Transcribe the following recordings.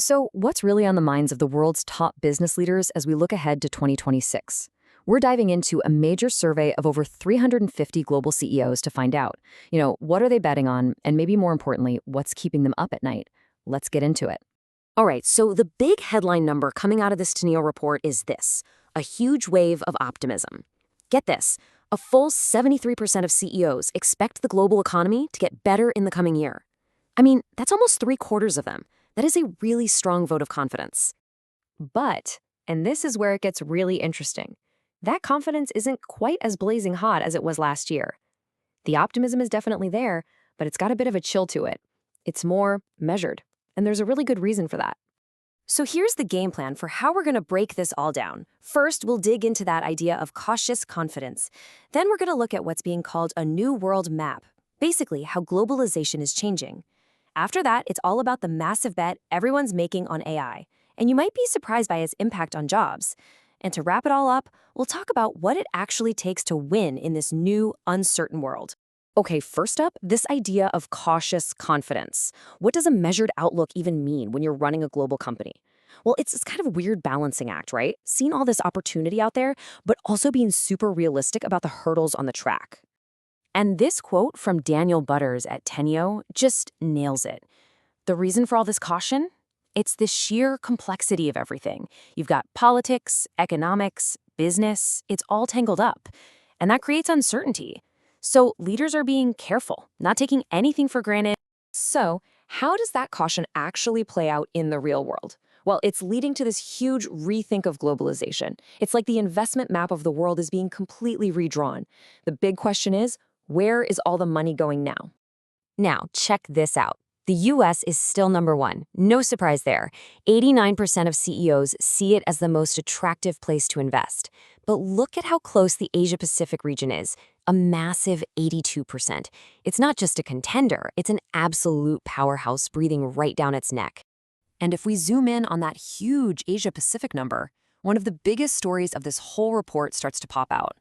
So, what's really on the minds of the world's top business leaders as we look ahead to 2026? We're diving into a major survey of over 350 global CEOs to find out, what are they betting on, and maybe more importantly, what's keeping them up at night? Let's get into it. All right, so the big headline number coming out of this Teneo report is this: a huge wave of optimism. Get this, a full 73% of CEOs expect the global economy to get better in the coming year. I mean, that's almost 3/4 of them. That is a really strong vote of confidence. But, and this is where it gets really interesting, that confidence isn't quite as blazing hot as it was last year. The optimism is definitely there, but it's got a bit of a chill to it. It's more measured, and there's a really good reason for that. So here's the game plan for how we're going to break this all down. First, we'll dig into that idea of cautious confidence. Then we're going to look at what's being called a new world map, basically how globalization is changing. After that, it's all about the massive bet everyone's making on AI, and you might be surprised by its impact on jobs. And to wrap it all up, we'll talk about what it actually takes to win in this new, uncertain world. Okay, first up, this idea of cautious confidence. What does a measured outlook even mean when you're running a global company? Well, it's this kind of weird balancing act, right? Seeing all this opportunity out there, but also being super realistic about the hurdles on the track. And this quote from Daniel Butters at Teneo just nails it. The reason for all this caution? It's the sheer complexity of everything. You've got politics, economics, business, it's all tangled up. And that creates uncertainty. So leaders are being careful, not taking anything for granted. So how does that caution actually play out in the real world? Well, it's leading to this huge rethink of globalization. It's like the investment map of the world is being completely redrawn. The big question is, where is all the money going now? Now, check this out. The US is still number one. No surprise there. 89% of CEOs see it as the most attractive place to invest. But look at how close the Asia-Pacific region is, a massive 82%. It's not just a contender, it's an absolute powerhouse breathing right down its neck. And if we zoom in on that huge Asia-Pacific number, one of the biggest stories of this whole report starts to pop out.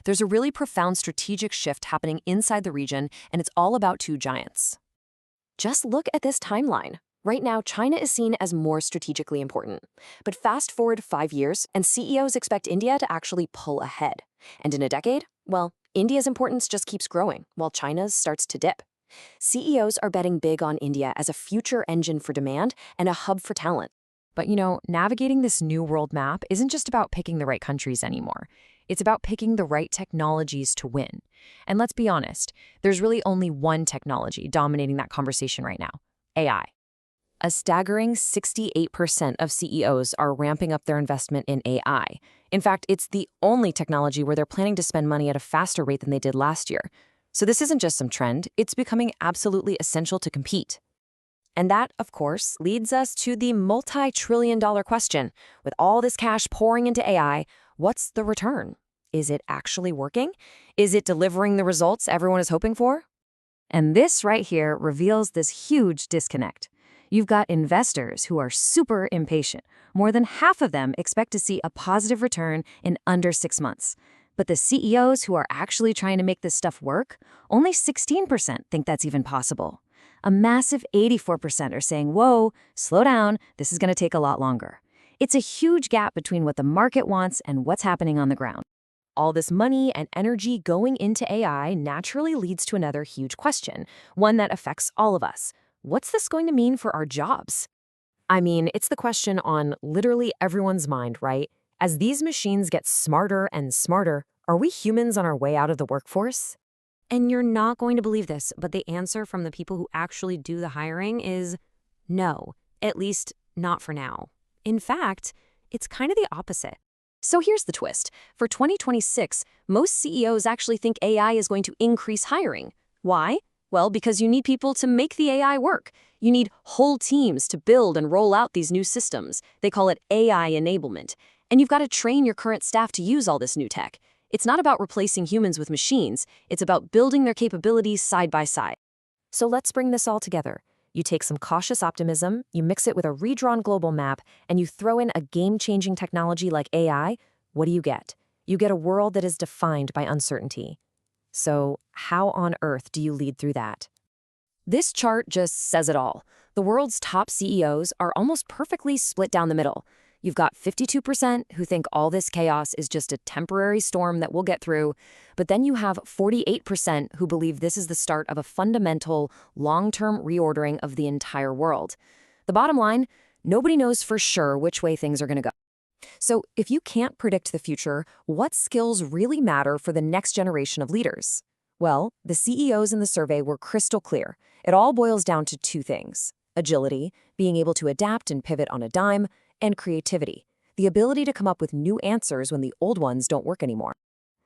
There's a really profound strategic shift happening inside the region, and it's all about two giants. Just look at this timeline. Right now, China is seen as more strategically important. But fast forward 5 years, and CEOs expect India to actually pull ahead. And in a decade, well, India's importance just keeps growing, while China's starts to dip. CEOs are betting big on India as a future engine for demand and a hub for talent. But navigating this new world map isn't just about picking the right countries anymore. It's about picking the right technologies to win. And let's be honest, there's really only one technology dominating that conversation right now: AI. A staggering 68% of CEOs are ramping up their investment in AI. In fact, it's the only technology where they're planning to spend money at a faster rate than they did last year. So this isn't just some trend, it's becoming absolutely essential to compete. And that, of course, leads us to the multi-trillion-dollar question. With all this cash pouring into AI, what's the return? Is it actually working? Is it delivering the results everyone is hoping for? And this right here reveals this huge disconnect. You've got investors who are super impatient. More than half of them expect to see a positive return in under 6 months. But the CEOs who are actually trying to make this stuff work, only 16% think that's even possible. A massive 84% are saying, whoa, slow down, this is going to take a lot longer. It's a huge gap between what the market wants and what's happening on the ground. All this money and energy going into AI naturally leads to another huge question, one that affects all of us. What's this going to mean for our jobs? I mean, it's the question on literally everyone's mind, right? As these machines get smarter and smarter, are we humans on our way out of the workforce? And you're not going to believe this, but the answer from the people who actually do the hiring is no, at least not for now. In fact, it's kind of the opposite. So here's the twist. For 2026, most CEOs actually think AI is going to increase hiring. Why? Well, because you need people to make the AI work. You need whole teams to build and roll out these new systems. They call it AI enablement. And you've got to train your current staff to use all this new tech. It's not about replacing humans with machines. It's about building their capabilities side by side. So let's bring this all together. You take some cautious optimism, you mix it with a redrawn global map, and you throw in a game-changing technology like AI. What do you get? You get a world that is defined by uncertainty. So how on earth do you lead through that? This chart just says it all. The world's top CEOs are almost perfectly split down the middle. You've got 52% who think all this chaos is just a temporary storm that we'll get through, but then you have 48% who believe this is the start of a fundamental, long-term reordering of the entire world. The bottom line, nobody knows for sure which way things are going to go. So if you can't predict the future, what skills really matter for the next generation of leaders? Well, the CEOs in the survey were crystal clear. It all boils down to two things: agility, being able to adapt and pivot on a dime, and creativity, the ability to come up with new answers when the old ones don't work anymore.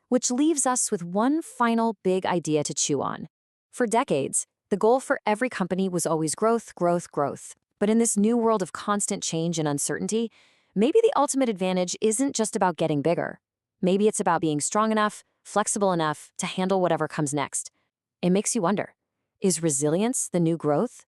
Which leaves us with one final big idea to chew on. For decades, the goal for every company was always growth, growth, growth. But in this new world of constant change and uncertainty, maybe the ultimate advantage isn't just about getting bigger. Maybe it's about being strong enough, flexible enough to handle whatever comes next. It makes you wonder, is resilience the new growth?